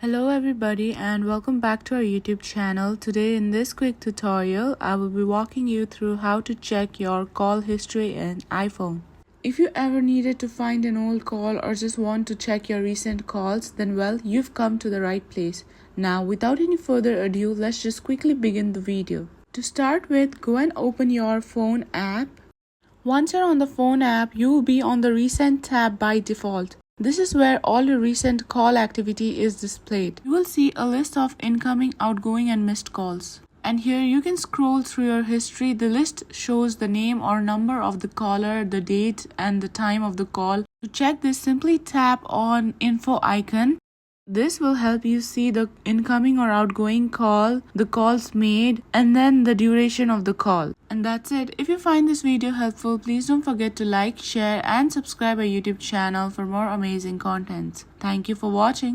Hello everybody and welcome back to our YouTube channel. Today in this quick tutorial, I will be walking you through how to check your call history in iPhone. If you ever needed to find an old call or just want to check your recent calls, then well, you've come to the right place. Now without any further ado, let's just quickly begin the video. To start with, go and open your phone app. Once you're on the phone app, you will be on the recent tab by default. This is where all your recent call activity is displayed. You will see a list of incoming, outgoing and missed calls. And here you can scroll through your history. The list shows the name or number of the caller, the date and the time of the call. To check this, simply tap on info icon. This will help you see the incoming or outgoing call, the calls made, and then the duration of the call. And that's it. If you find this video helpful, please don't forget to like, share, and subscribe our YouTube channel for more amazing contents. Thank you for watching.